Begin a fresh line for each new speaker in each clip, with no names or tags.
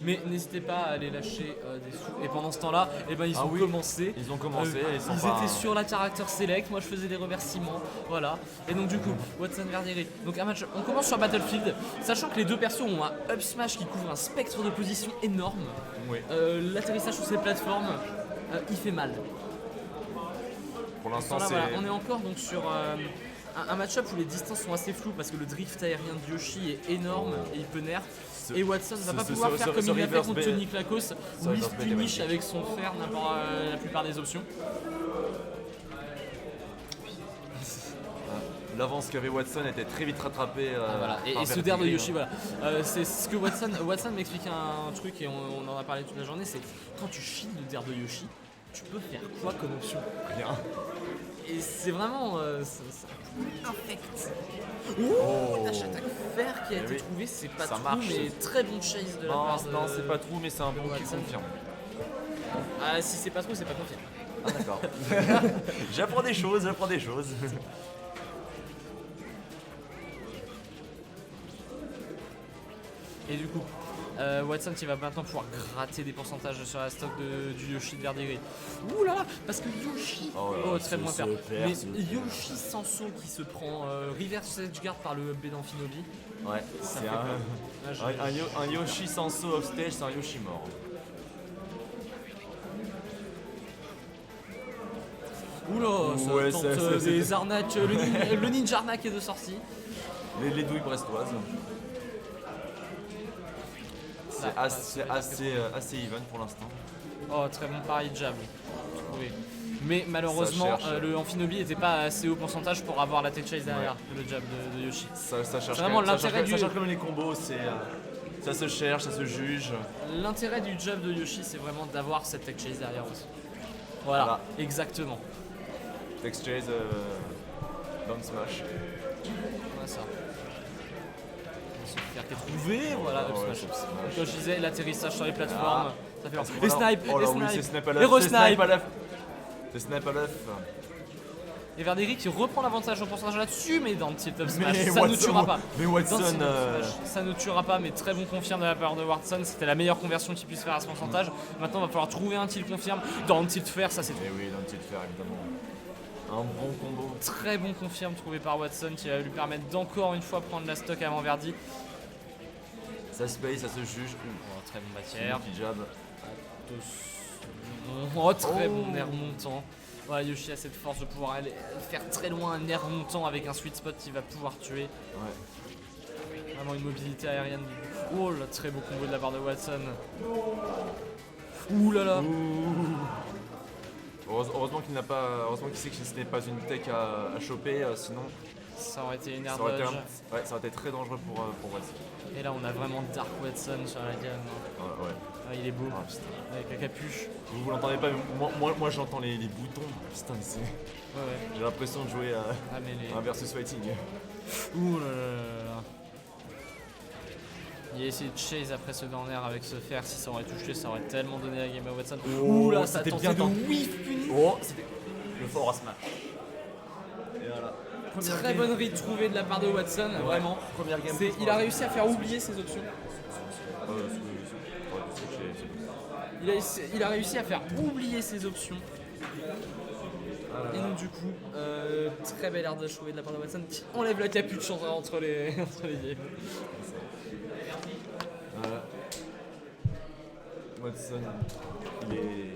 mais n'hésitez pas à aller lâcher des sous. Et pendant ce temps-là, ils ont commencé.
Ils ont commencé,
ils étaient sur la character select, moi je faisais des remerciements, voilà. Et donc du coup, Watson Verdieri. Donc un match, on commence sur Battlefield, sachant que les deux persos ont un up smash qui couvre un spectre de position énorme.
Oui.
L'atterrissage sur ces plateformes, il fait mal.
Pour l'instant, c'est...
Voilà, on est encore donc sur un match-up où les distances sont assez floues parce que le drift aérien de Yoshi est énorme et il peut nerf. Et Watson ne va pas pouvoir faire comme il l'a fait contre Tony Klakos, où il se punish avec son fer la plupart des options.
L'avance qu'avait Watson était très vite rattrapée.
Voilà. Et ce dair de Yoshi, voilà. C'est ce que Watson m'expliquait un truc et on en a parlé toute la journée, c'est quand tu chies le dair de Yoshi, tu peux faire quoi comme option?
Rien.
Et c'est vraiment infect. Dash attaque fer qui a été trouvé, c'est pas trou, mais très bon chase de la part de...
Non, c'est pas trou, mais c'est un bon qui confirme.
Ah, si c'est pas trou, c'est pas confirme.
Ah d'accord. J'apprends des choses.
Et du coup, Watson qui va maintenant pouvoir gratter des pourcentages sur la stock du Yoshi de Verdieri. Ouh là là, parce que Yoshi, très bon faire. Mais Yoshi Sanso qui se prend reverse edgeguard par le B d'Amphinobi.
Ouais,
ça
c'est un Yoshi Sanso off stage, c'est un Yoshi mort.
Oula, ça tente des arnaques, le ninja arnaque est de sortie.
Les douilles brestoises. C'est assez even pour l'instant.
Oh, très bon pari jab. Oui. Mais malheureusement, le Amphinobi n'était pas assez haut pourcentage pour avoir la tech chase derrière le jab de Yoshi.
Ça cherche
vraiment l'intérêt du...
Ça cherche comme les combos, ça se cherche, ça se juge.
L'intérêt du jab de Yoshi, c'est vraiment d'avoir cette tech chase derrière aussi. Voilà. Exactement.
Tech chase, down smash.
Voilà ça. Faire qui est trouvé, voilà, up smash. Comme je disais, l'atterrissage sur les plateformes, ça fait les snipes,
c'est snipe à
les re-snipes.
C'est snipe à l'œuf.
Et Verdieri qui reprend l'avantage en pourcentage là-dessus, mais dans le tilt up smash, ça ne tuera pas.
Mais Watson,
ça ne tuera pas, mais très bon confirme de la part de Watson. C'était la meilleure conversion qu'il puisse faire à ce pourcentage. Maintenant, il va falloir trouver un tilt confirme. Dans le tilt fer, ça c'est tout.
Et oui, dans le tilt fer, évidemment. Un bon combo.
Très bon confirme trouvé par Watson qui va lui permettre d'encore une fois prendre la stock avant Verdi.
Ça se paye, ça se juge.
Très bon matière.
Petit jab.
Très bon air montant. Voilà, Yoshi a cette force de pouvoir aller faire très loin un air montant avec un sweet spot qui va pouvoir tuer.
Ouais.
Vraiment une mobilité aérienne. Oh là, très beau combo de la part de Watson. Ouh là là.
Heureusement qu'il sait que ce n'est pas une tech à choper, sinon
ça aurait été une air
ça aurait été très dangereux pour Watson.
Et là on a vraiment Dark Watson sur la gamme.
Ouais.
Ah, il est beau, avec la capuche.
Vous l'entendez pas, mais moi j'entends les boutons. Putain, c'est...
Ouais.
J'ai l'impression de jouer à un versus fighting.
Ouh là là. Il a essayé de chase après ce down air avec ce fer. Si ça aurait touché, ça aurait tellement donné la game à Watson. Ouh là, ça a tenté de whiff puni.
C'était le fort à smash. Et voilà.
Très bonne read trouvée de la part de Watson, vraiment.
Première game.
Il a réussi à faire oublier ses options. Il a réussi à faire oublier ses options. Et donc du coup, très belle air de trouver de la part de Watson qui enlève la capuche entre les games.
Watson, il est...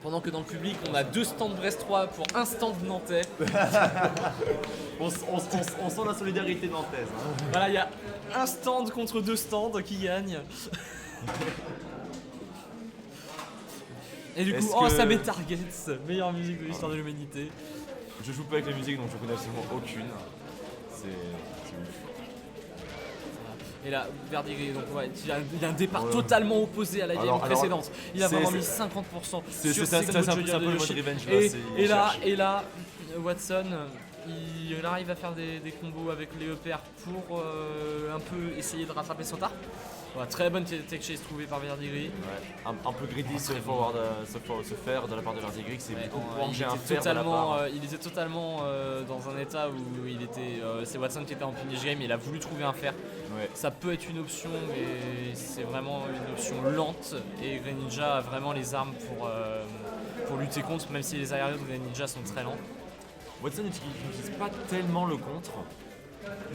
Pendant que dans le public, on a 2 stands brestois pour un stand nantais.
on sent la solidarité nantaise. Hein.
Voilà, il y a un stand contre 2 stands qui gagnent. Et du coup, ça met Targets, meilleure musique de l'histoire de l'humanité.
Je joue pas avec la musique donc je connais absolument aucune. C'est ouf.
Et là, Verdieri, donc il a un départ totalement opposé à la game précédente. Il a vraiment mis 50% sur ses
un peu le mode revenge.
Et là, Watson, il arrive à faire des combos avec les EPR pour un peu essayer de rattraper son tard. Voilà, très bonne tech chase trouvée par Verdieri.
Ouais. Un peu greedy ce faire de la part de Verdieri, c'est
il était totalement dans un état où c'est Watson qui était en punish game, il a voulu trouver un fer.
Ouais.
Ça peut être une option, mais c'est vraiment une option lente. Et Greninja a vraiment les armes pour lutter contre, même si les aériens de Greninja sont très lents.
Watson n'utilise pas tellement le contre.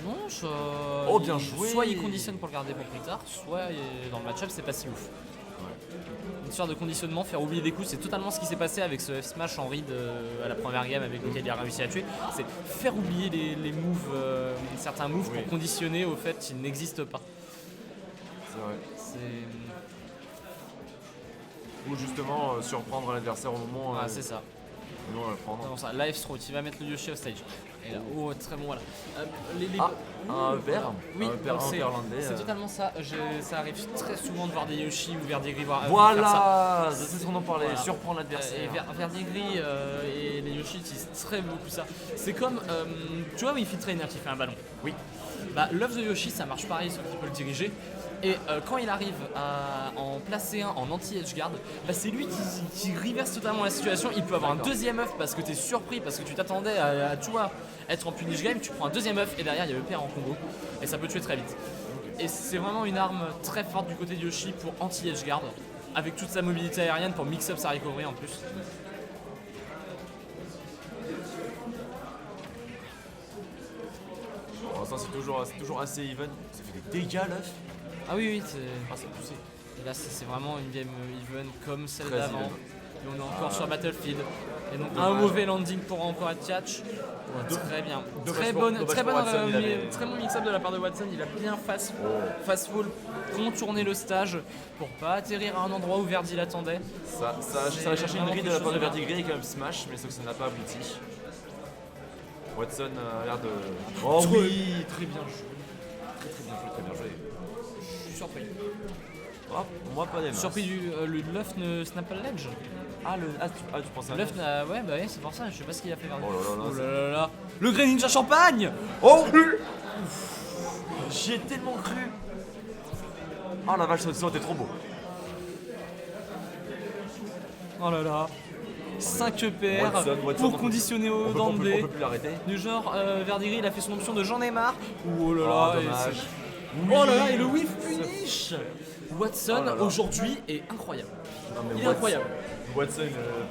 Non,
bien joué.
Soit il conditionne pour le garder pour plus tard, soit dans le match-up c'est pas si ouf. Une histoire de conditionnement, faire oublier des coups, c'est totalement ce qui s'est passé avec ce F-Smash en read à la première game avec lequel il a réussi à tuer. C'est faire oublier les moves, certains moves pour conditionner au fait qu'ils n'existent pas.
C'est vrai. Ou justement surprendre l'adversaire au moment
c'est ça.
où on va le prendre.
Non, ça, live throw, il va mettre le Yoshi off stage. Et là, très bon, voilà.
Un verre.
Oui,
un verre irlandais.
C'est totalement ça. Ça arrive très souvent de voir des Yoshi ou Verdigris faire ça.
Voilà, c'est ce qu'on en parlait, surprendre l'adversaire.
Et Verdigris et les Yoshi utilisent très beaucoup ça. C'est comme, tu vois, Wi-Fi Trainer qui fait un ballon.
Oui.
Bah, Love the Yoshi, ça marche pareil, sauf qu'il peut le diriger. Et quand il arrive à en placer un en anti-edge guard, bah c'est lui qui reverse totalement la situation. Il peut avoir un deuxième œuf parce que tu es surpris, parce que tu t'attendais à tu vois, être en punish game. Tu prends un deuxième œuf et derrière il y a le père en combo. Et ça peut tuer très vite. Et c'est vraiment une arme très forte du côté de Yoshi pour anti-edge guard, avec toute sa mobilité aérienne pour mix-up sa recovery en plus.
Pour l'instant c'est toujours assez even. Ça fait des dégâts l'œuf.
Ah oui,
C'est poussé.
et là c'est vraiment une game even comme celle
Très
d'avant.
even.
Et on est encore sur Battlefield. Et donc
Dommage.
un mauvais landing pour encore être catch. Très bien.
Dommage pour Watson, il avait-
Très bon mix-up de la part de Watson. Il a bien fast-fall contourné le stage pour pas atterrir à un endroit où Verdi l'attendait.
Ça va chercher une grille de la part de Verdigris avec un smash, mais sauf que ça n'a pas abouti. Watson a l'air de. Oh oui, très bien joué. Très bien joué.
Je suis surpris.
Oh, moi pas des masses.
Surpris le Luff ne snap pas le ledge.
Tu pensais à
Luff ouais, bah ouais, c'est pour ça. Je sais pas ce qu'il a fait Verdi.
Oh là là,
là là. Le Greninja Champagne.
Oh J'y ai tellement cru. Oh la vache, ça était trop beau.
Oh là là. 5 EPR
Watson,
pour conditionner au
On
dents de
peut
blé.
plus l'arrêter.
Du genre, Verdigris il a fait son option de j'en ai marre. Oh là
Oh,
là,
dommage.
oh là là, et le whiff punish. Watson
Oh là là.
aujourd'hui est incroyable.
Non, mais
Il est incroyable.
Watson,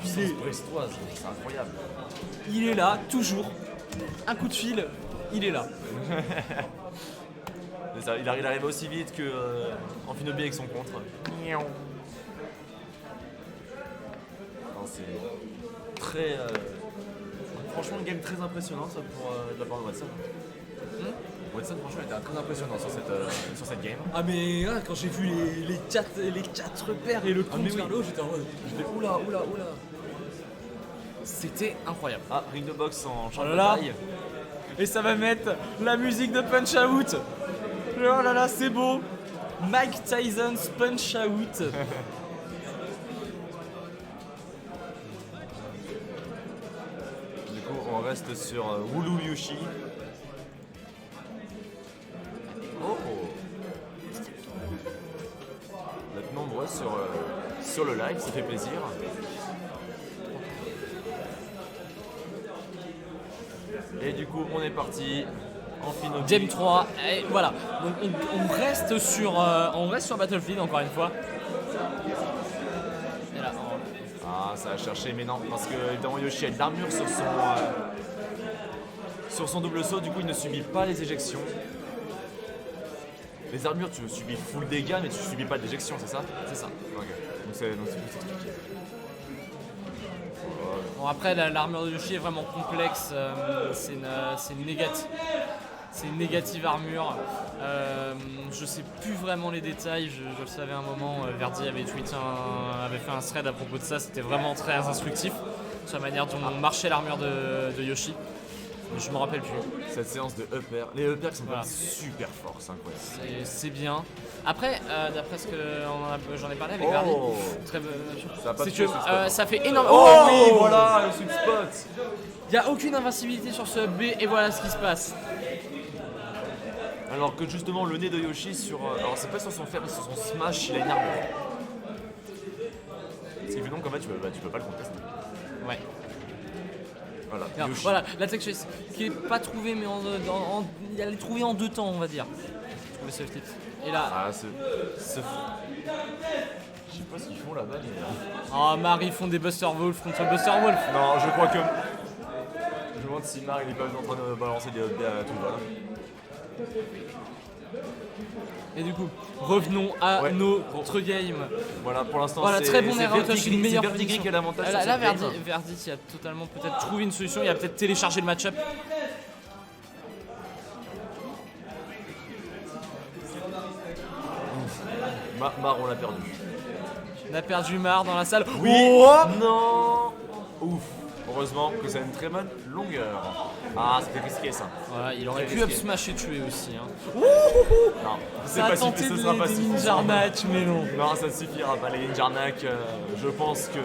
puissance brestoise, c'est incroyable.
Il est là, toujours. Un coup de fil, il est là.
C'est ça, il arrive aussi vite que Amphinobi avec son contre. Non, c'est très. Franchement, une game très impressionnante pour de la part de Watson. Watson, franchement, il était très impressionnant sur cette game.
Ah mais quand j'ai vu les 4 paires et le compte
mais oui.
vers le haut, j'étais en mode oula. C'était incroyable.
Ah, ring de box en champ
Oh
de
là là.
bataille.
Et ça va mettre la musique de Punch Out. Oh là là, c'est beau. Mike Tyson's Punch Out.
Du coup, on reste sur Wooloo Yoshi. Oh! Vous êtes nombreux sur le live, ça fait plaisir. Et du coup, on est parti en finale.
Game 3, et voilà. Donc on reste sur Battlefield encore une fois. Et là,
Ah, ça a cherché, mais non, parce que évidemment Yoshi a de l'armure sur son double saut, du coup il ne subit pas les éjections. Les armures, tu subis full dégâts, mais tu subis pas d'éjection, c'est ça?
c'est ça.
Ok, donc c'est plus expliqué.
Bon après l'armure de Yoshi est vraiment complexe. C'est une négative. C'est une négative armure. Je sais plus vraiment les détails. Je le savais à un moment. Verdi avait fait un thread à propos de ça. C'était vraiment très instructif sur la manière dont marchait l'armure de Yoshi. Mais je me rappelle plus.
Cette séance de upper, les uppers sont
Voilà.
super forts, c'est incroyable.
C'est bien. Après, d'après ce que j'en ai parlé avec
Oh.
Verdi,
Ça a pas
c'est
touché
que
ce spot.
ça fait énorme.
Oh oui, voilà, le sweet spot.
Il n'y a aucune invincibilité sur ce B et voilà ce qui se passe.
Alors que justement le nez de Yoshi sur... alors c'est pas sur son fer, mais sur son smash, il a une armure. Ce qui fait donc qu'en fait tu peux pas le contester.
Ouais.
Voilà,
Alors,
Yoshi.
voilà, la tech chase qui est pas trouvée, mais il est trouvé en 2 temps, on va dire. le soft hit. Et là,
Ah, je sais pas ce qu'ils font là-bas, mais.
oh Mar, ils font des Buster Wolf contre Buster Wolf.
Non, je crois que. Je me demande si Mar il est pas en train de balancer des hot à tout va.
Et du coup, revenons à
Ouais.
notre game.
Voilà, pour l'instant,
Voilà,
c'est
très bon
c'est
air out,
Verdigris-
une meilleure
c'est Verdigris
finition.
qui a l'avantage sur
Là,
cette game.
Verdi qui a totalement peut-être trouvé une solution, il a peut-être téléchargé le match-up.
Mar, on l'a perdu.
On a perdu Mar dans la salle.
Oui.
Oh
Non. Ouf. Heureusement que ça a une très bonne longueur. Ah, c'était risqué ça.
Voilà, il aurait
Très
pu up
risqué.
smash et tuer aussi. Hein.
Non, c'est
Ça a
pas
tenté
suffi-
de
ce sera pas
des
suffisant.
ninja match, mais non.
Non, ça ne suffira pas. Les Ninjarnak, je pense que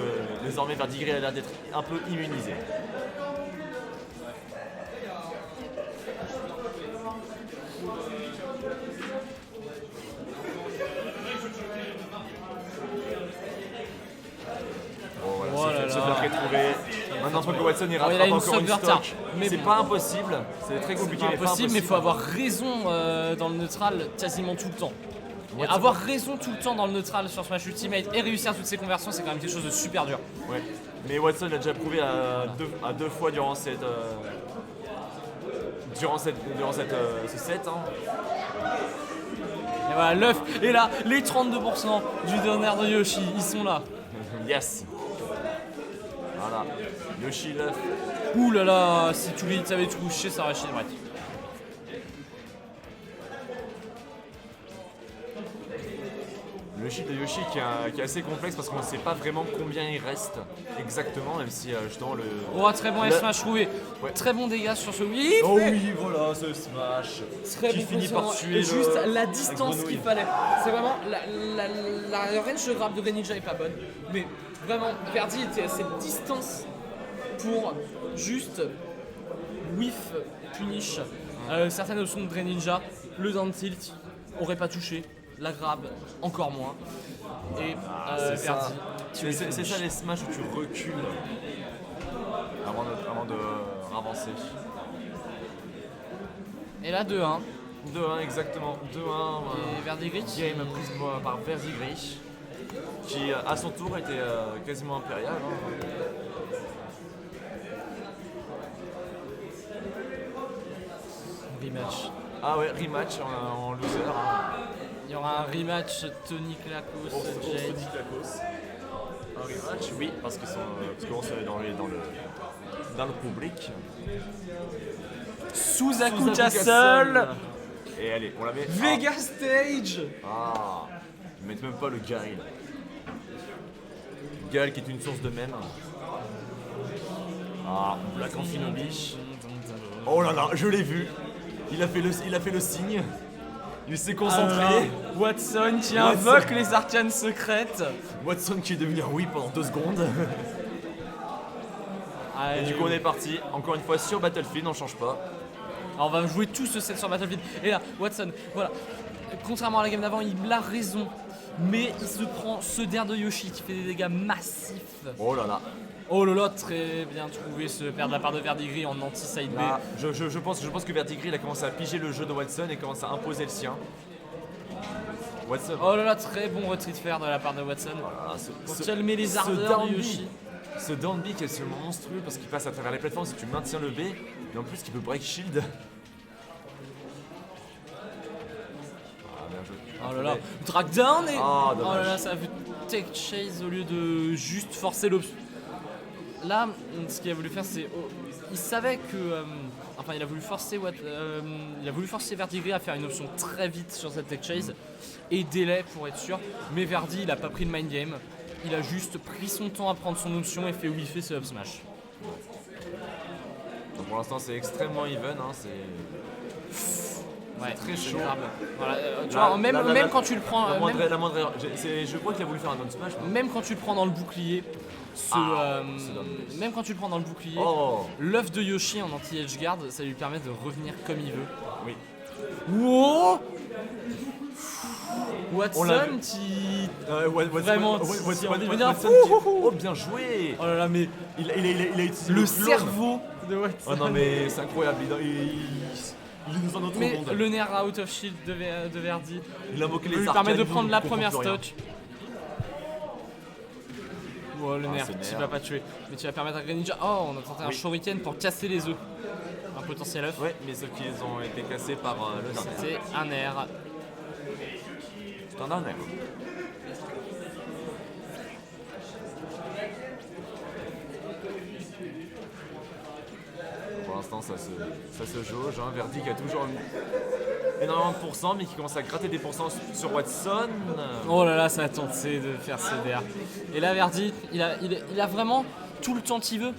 désormais Verdigris a l'air d'être un peu immunisé. Bon, voilà,
Oh là
se
là.
faire retrouver. Maintenant, faut que Watson il
il a
rattrape
une
encore une
subverter.
stock.
Mais
C'est
bon.
pas impossible, c'est très
C'est
compliqué.
pas
mais
impossible, mais il faut avoir raison dans le neutral quasiment tout le temps. Et
Watson-
avoir raison tout le temps dans le neutral sur Smash Ultimate et réussir toutes ces conversions, c'est quand même quelque chose de super dur.
Ouais. Mais Watson l'a déjà prouvé à deux fois durant ce set. Hein.
Et voilà, l'œuf. Et là, les 32% du donner de Yoshi, ils sont là.
Yes. Voilà. Yoshi l'œuf.
Ouh là là, si tous les hits avaient touché, ça aurait chié de break.
Le Yoshi de Yoshi qui est assez complexe parce qu'on ne sait pas vraiment combien il reste exactement, même si justement le.
Oh, très bon
Le-
S-Smash trouvé.
Ouais.
Très bon dégâts sur ce oui.
Oh oui, voilà, ce smash.
Très
qui
bon
finit par
positionnement.
tuer
Et juste
le-
la distance
grenouille.
qu'il fallait. C'est vraiment la range de grab de Greninja est pas bonne, mais vraiment Verdi était à cette distance pour juste whiff punish certaines options de Greninja. Le down tilt aurait pas touché, la grab encore moins. Et
C'est ça.
Verdi, tu es
C'est
finish.
ça les smash où tu recules avant de avancer.
Et là 2-1
2-1 exactement. 2-1.
et Verdigris qui
Game prise par Verdigris qui à son tour était quasiment impérial. Hein.
rematch.
Ah ouais, rematch en loser. Hein.
Il y aura un rematch Tony Klakos, Jade.
Un rematch, oui, parce qu'on se dans le public.
Suzaku
Castle.
Castle,
Et allez, on la met.
Vega Stage.
Ah, ils mettent même pas le Gale. Gale qui est une source de mème. Ah, Black Amphinobi. Oh là là, je l'ai vu. Il a fait le signe. Il s'est concentré.
Watson qui
Watson.
invoque les arcanes secrètes.
Watson qui est devenu un oui pendant 2 secondes. Et du coup on est parti, encore une fois sur Battlefield, on change pas.
Alors, on va jouer tout ce set sur Battlefield. Et là, Watson, voilà. Contrairement à la game d'avant, il a raison. Mais il se prend ce der de Yoshi qui fait des dégâts massifs.
Oh là là.
Oh là là, très bien trouvé ce paire de la part de Verdigris en anti-side B.
Là, je pense que Verdigris il a commencé à piger le jeu de Watson et commence à imposer le sien. Watson.
Oh là là, très bon retreat fair de la part de Watson.
Voilà,
Pour calmer les ardeurs
down
de
B.
Yoshi.
Ce down B qui est absolument monstrueux parce qu'il passe à travers les plateformes si tu maintiens le B et en plus qu'il peut break shield. Ah bien joué.
Oh là là, drag down et.
Ah,
oh
dommage.
là là, ça a vu tech chase au lieu de juste forcer l'option. Là, ce qu'il a voulu faire, c'est. Il savait que. Enfin, il a voulu forcer Verdigris à faire une option très vite sur cette tech chase et délai pour être sûr. Mais Verdi, il a pas pris le mind game. Il a juste pris son temps à prendre son option et fait whiffer ce up smash.
Donc pour l'instant c'est extrêmement even, hein, c'est.
Ouais,
très
c'est
chaud.
grave. Voilà, tu
Là,
vois, même,
là, là,
même
là,
quand tu le prends.
La moindre,
même-
la moindre erreur. Je crois qu'il a voulu faire un down smash. Non
Même quand tu le prends dans le bouclier, même quand tu le prends dans le bouclier,
Oh
l'œuf de Yoshi en anti-edge guard, ça lui permet de revenir comme il veut.
oui.
Wow
On l'a
Watson
vu.
qui...
Vraiment,
Vraiment, si on veut dire,
oh bien joué.
Oh là là, mais
Il a utilisé
le
clone.
cerveau de Watson.
Oh non mais c'est incroyable. Il est dans un autre
Mais
monde.
le nerf out of shield de Verdi
Il a moqué les
lui
arcanes,
permet de
il
prendre la
comprend
première
plus rien.
stock. Oh, le nerf,
ce
tu
nerf.
vas pas tuer. Mais tu vas permettre à Greninja. Oh, on a tenté un
Oui.
shuriken pour casser les œufs. Un potentiel œuf.
Ouais, mais ceux qui ont été cassés par le nain.
C'était un nerf.
C'est un nerf. Pour l'instant, ça se jauge. Hein. Verdi qui a toujours énormément de pourcents, mais qui commence à gratter des pourcents sur Watson.
Oh là là, ça a tenté de faire CDR. Et là, Verdi, il a vraiment tout le temps qu'il veut.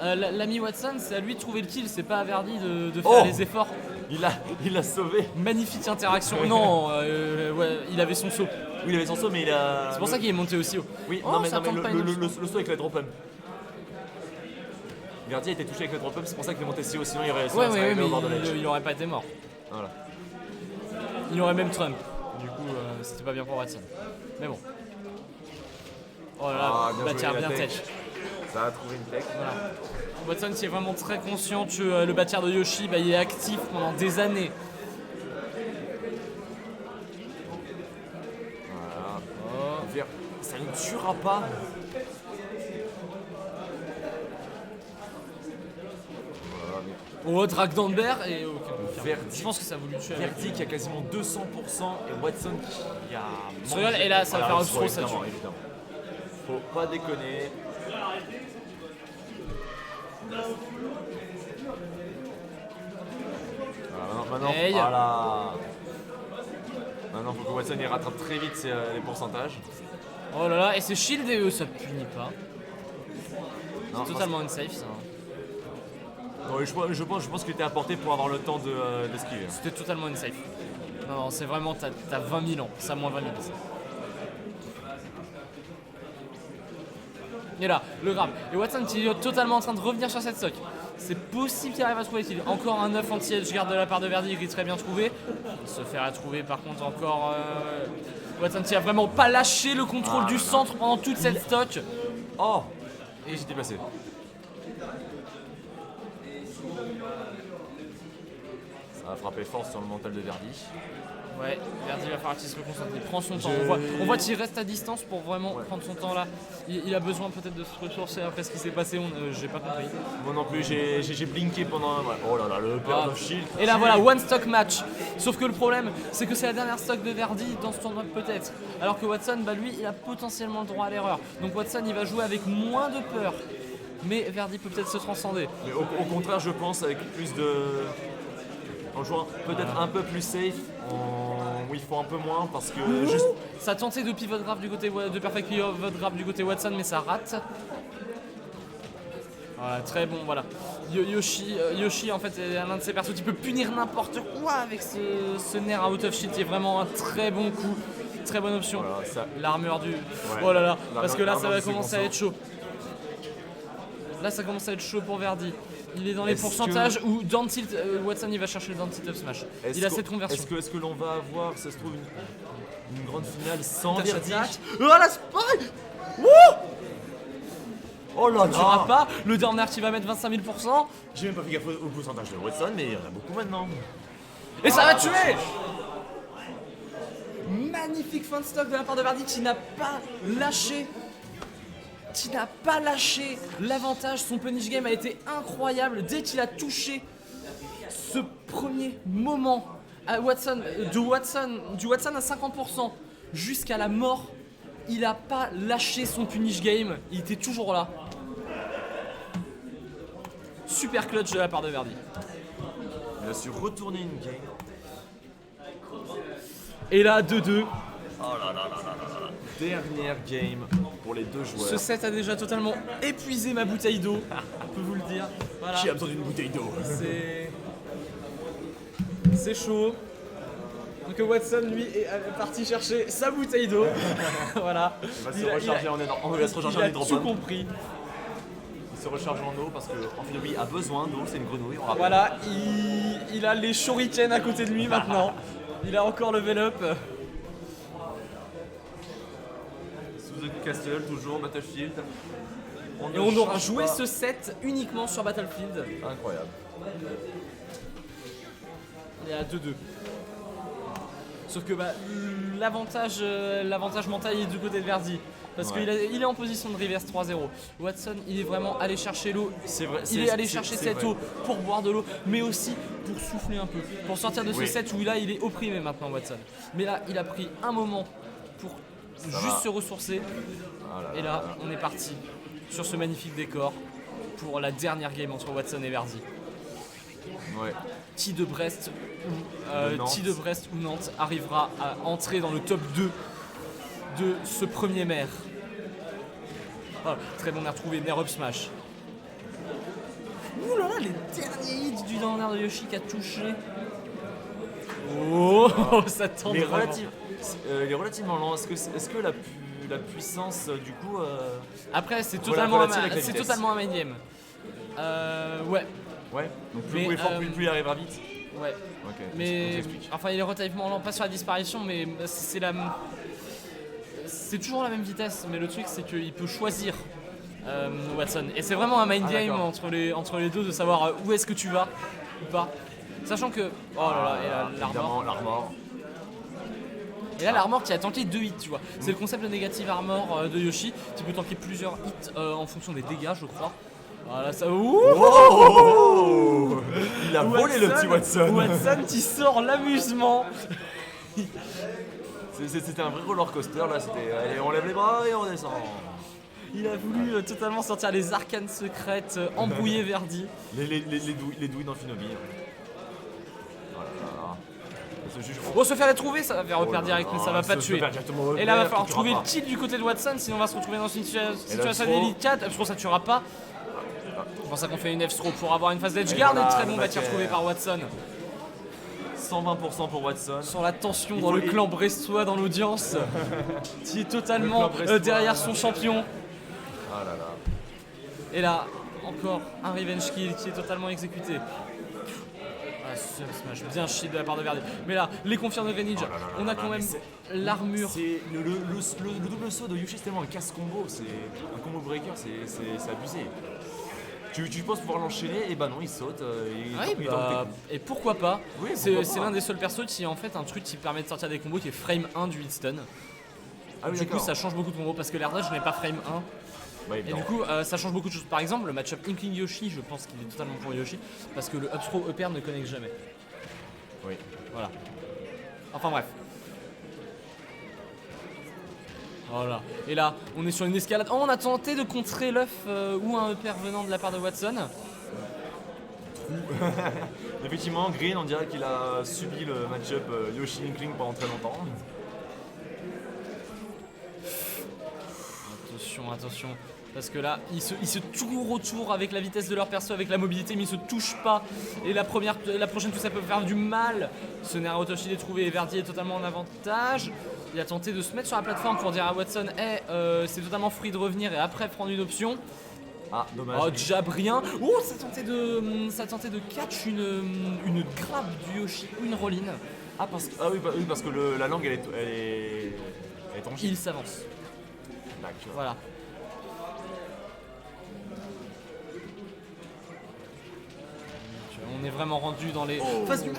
L'ami Watson, c'est à lui de trouver le kill, c'est pas à Verdi de faire
Oh
les efforts.
Il a sauvé.
Magnifique interaction. Non, ouais, il avait son saut.
Oui, il avait son saut, mais il a.
C'est pour ça qu'il est monté aussi haut.
Oui,
Oh,
non, mais
ça tente pas une option.
le saut avec la drop pump. Verdi a été touché avec la drop pump, c'est pour ça qu'il est monté si haut, sinon il aurait
Ouais,
serait arrivé au
mais
bord de l'edge.
il aurait pas été mort.
Voilà.
Il aurait même Trump. Du coup, c'était pas bien pour Watson. Mais bon. Oh là là,
Ah, bien
bah
joué,
tiens,
la
bien
tech.
tech.
Ça a trouvé une tech.
Voilà. Watson qui est vraiment très conscient que le bâtard de Yoshi, bah, il est actif pendant des années.
Voilà.
Oh.
Ça ne tuera pas. Voilà, mais
Oh, Drag Danber et aucun.
Verdi.
Je pense que ça a voulu tuer avec.
Verdi qui a quasiment 200% et Watson qui a.
Surreal, et là, ça va faire un throw, ça
évidemment,
tue.
évidemment. Faut pas déconner. Voilà, maintenant,
Hey.
voilà. Maintenant, faut que Watson il rattrape très vite les pourcentages.
Oh là là, et c'est shield et eux, ça punit pas.
Non,
C'est totalement unsafe ça.
Non, je pense qu'il était apporté pour avoir le temps d'esquiver.
C'était totalement unsafe. Non, non, c'est vraiment, t'as 20 000 ans, ça moins 20 000 ans. Et là, le grab. Et Watson qui est totalement en train de revenir sur cette stock. C'est possible qu'il arrive à trouver qu'il encore un 9 anti-edge guard de la part de Verdi qui est très bien trouvé. Il se fera trouver par contre encore Watson qui a vraiment pas lâché le contrôle du centre pendant toute cette stock.
Oh. Et j'étais passé. Ça a frappé fort sur le mental de Verdi.
Ouais, Verdi va falloir qu'il se reconcentre, il prend son temps.
Je-
On voit qu'il reste à distance pour vraiment prendre son temps là. Il a besoin peut-être de se ressourcer après ce qui s'est passé, j'ai pas compris.
Moi non plus, j'ai blinké pendant. Ouais. Oh là là, le père of shield.
Et là voilà, one stock match. Sauf que le problème, c'est que c'est la dernière stock de Verdi dans ce tournoi peut-être. Alors que Watson, bah lui, il a potentiellement le droit à l'erreur. Donc Watson, il va jouer avec moins de peur. Mais Verdi peut peut-être se transcender.
Mais au contraire, je pense avec plus de. En jouant peut-être un peu plus safe, où il faut un peu moins parce que juste.
Ça a tenté de pivot grab du côté de perfect pivot grab du côté Watson, mais ça rate. Voilà, très bon, voilà. Yoshi en fait est l'un de ces persos qui peut punir n'importe quoi avec ce nerf out of shield qui est vraiment un très bon coup, très bonne option.
Voilà, ça.
L'armure du. Oh là là, parce que là ça va
L'armure du
commencer à être chaud. Là ça commence à être chaud pour Verdi. Il est dans les pourcentages où down tilt, Watson il va chercher le down tilt up smash. Il a cette conversion.
Est-ce que l'on va avoir, ça se trouve, une grande finale sans Verdi?
Oh la spike.
Oh là
Tu rates pas, le down air qui va mettre 25 000%.
J'ai même pas fait gaffe au pourcentage de Watson, mais il y en a beaucoup maintenant.
Et ça va tuer. Magnifique fin de stock de la part de Verdi qui n'a pas lâché. L'avantage. Son punish game a été incroyable dès qu'il a touché ce premier moment à Watson, du Watson à 50% jusqu'à la mort. Il n'a pas lâché son punish game, il était toujours là. Super clutch de la part de Verdi.
Il a su retourner une game.
Et là, 2-2.
Dernière game pour les deux joueurs.
Ce set a déjà totalement épuisé ma bouteille d'eau, on peut vous le dire. Voilà.
Qui a besoin d'une bouteille d'eau?
C'est chaud. Donc Watson, lui, est parti chercher sa bouteille d'eau. Voilà.
Il va se recharger en énorme. On va se recharger en
Il a
hydropump.
tout compris.
Il se recharge en eau parce que Amphinomie a besoin d'eau, c'est une grenouille, on rappelle.
Voilà, il a les shurikens à côté de lui maintenant. Il a encore level up.
Sous The Castle, toujours Battlefield.
Et on aura joué ce set uniquement sur Battlefield.
Incroyable.
est à 2-2. Sauf que l'avantage mental il est du côté de Verdi. Parce qu'il est en position de reverse 3-0. Watson, il est vraiment allé chercher l'eau. Il est allé chercher cette eau pour boire de l'eau, mais aussi pour souffler un peu. Pour sortir de ce set où là, il est opprimé maintenant, Watson. Mais là, il a pris un moment pour juste se ressourcer. Et là, on est parti sur ce magnifique décor pour la dernière game entre Watson et Verdi.
Ouais.
T de Brest ou Nantes arrivera à entrer dans le top 2 de ce premier maire. Oh, très bon air trouvé, Nair up smash. Ouh là là, les derniers hits du down air de Yoshi qui a touché. Oh, ça tente vraiment.
Il est relativement lent. Est-ce que la puissance du coup...
Après, c'est totalement un main game. Ouais.
Ouais, donc plus vous fort, plus il arrivera vite.
Ouais.
Ok,
mais enfin, il est relativement lent, pas sur la disparition, mais c'est toujours la même vitesse. Mais le truc, c'est qu'il peut choisir Watson. Et c'est vraiment un mind game entre les deux de savoir où est-ce que tu vas ou pas. Sachant que. Oh là là, et là,
l'armor.
Et là, l'armor qui a tanké 2 hits, tu vois. C'est le concept de négative armor de Yoshi. Tu peux tanker plusieurs hits en fonction des dégâts, je crois. Voilà, ça.
Oh, il a volé le petit Watson.
Watson qui sort l'amusement.
C'était un vrai roller coaster là. C'était. Allez, on lève les bras et on descend.
Il a voulu totalement sortir les arcanes secrètes, embrouiller Verdi.
Les douilles d'Amphinobi.
On se faire les trouver, ça va faire repère direct, mais ça va pas tuer. Et là, il va falloir trouver le kill du côté de Watson, sinon on va se retrouver dans une situation délicate. Je pense que ça tuera pas. C'est pour ça qu'on fait une F-throw pour avoir une phase d'edge guard et très bon bâtir trouvé par Watson.
120% pour Watson.
Sans la tension dans le clan brestois dans l'audience, qui est totalement derrière son champion.
Ah là là.
Et là, encore un revenge kill qui est totalement exécuté. Ah, smash bien chill de la part de Verdi. Mais là, les confirmes de Greninja, on a quand même l'armure.
Le double saut de Yoshi, c'est tellement un casse combo, c'est un combo breaker, c'est abusé. Tu penses pouvoir l'enchaîner, et bah non, il saute.
Et pourquoi pas?
Oui,
c'est l'un des seuls persos qui a en fait un truc qui permet de sortir des combos qui est frame 1 du hitstun.
Ah oui,
du coup, ça change beaucoup de combos parce que l'air dodge n'est pas frame 1.
Ouais,
et du coup, ça change beaucoup de choses. Par exemple, le match-up Inkling Yoshi, je pense qu'il est totalement pour Yoshi parce que le up throw up air ne connecte jamais.
Oui.
Voilà. Enfin bref. Voilà. Et là, on est sur une escalade. Oh, on a tenté de contrer l'œuf ou un up air venant de la part de Watson.
Effectivement, Green, on dirait qu'il a subi le match-up Yoshi Inkling pendant très longtemps.
Attention. Parce que là, ils se tournent autour avec la vitesse de leur perso, avec la mobilité, mais ils se touchent pas. Et la prochaine touche, ça peut faire du mal. Ce Narutoshi est trouvé et Verdi est totalement en avantage. Il a tenté de se mettre sur la plateforme pour dire à Watson c'est totalement free de revenir et après prendre une option.
Ah, dommage.
Oh, jab rien. Oh, ça tentait de catch une grab du Yoshi ou une roll-in.
Oui, parce que la langue, elle est tangible.
Il s'avance.
D'accord.
Voilà. On est vraiment rendu dans les phases du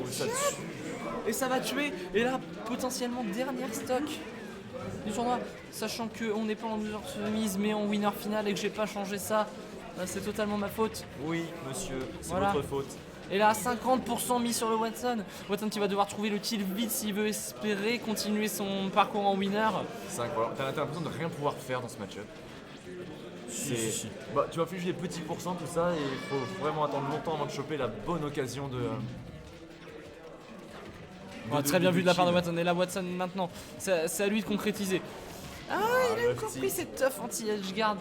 et ça va tuer. Et là, potentiellement, dernière stock du tournoi. Sachant qu'on n'est pas en loser mise, mais en winner final et que j'ai pas changé ça, c'est totalement ma faute.
Oui, monsieur, c'est
voilà.
votre faute.
Et là, 50% mis sur le Watson. Watson qui va devoir trouver le kill vite s'il veut espérer continuer son parcours en winner.
C'est incroyable. T'as l'impression de rien pouvoir faire dans ce match-up.
Si.
Bah, tu vas afficher des petits pourcents, tout ça, et il faut vraiment attendre longtemps avant de choper la bonne occasion de.
Très bien vu de la part de Watson. Et là, Watson maintenant, c'est à lui de concrétiser. Il a encore pris cette tough anti-edge guard.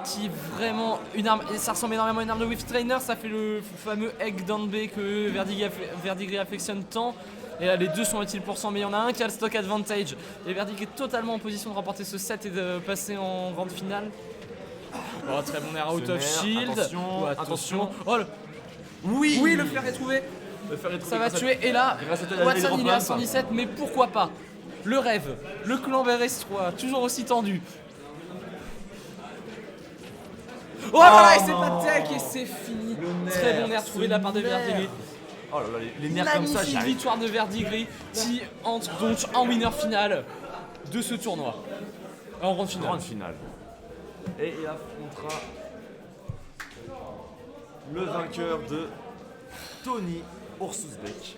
Qui est vraiment une arme, et ça ressemble énormément à une arme de Whiff Trainer, ça fait le fameux egg down B que Verdigris affectionne tant. Et là les deux sont utiles pour 100, mais il y en a un qui a le stock advantage. Et Verdigris est totalement en position de remporter ce set et de passer en grande finale. Oh, très bon air out of shield. Attention. Oh, oui, le flair est trouvé. Ça va tuer. Et là, Watson il est à 117, mais pourquoi pas? Le rêve, le clan BRS3, toujours aussi tendu. Oh voilà, et c'est pas tech et c'est fini. Très bon air trouvé de la part de Verdigris.
Oh là là, les nerfs comme ça,
Magnifique victoire de Verdigris qui entre donc en winner finale de ce tournoi. En grande finale.
Grande finale. Et il affrontera le vainqueur de Tony Ursusbeck.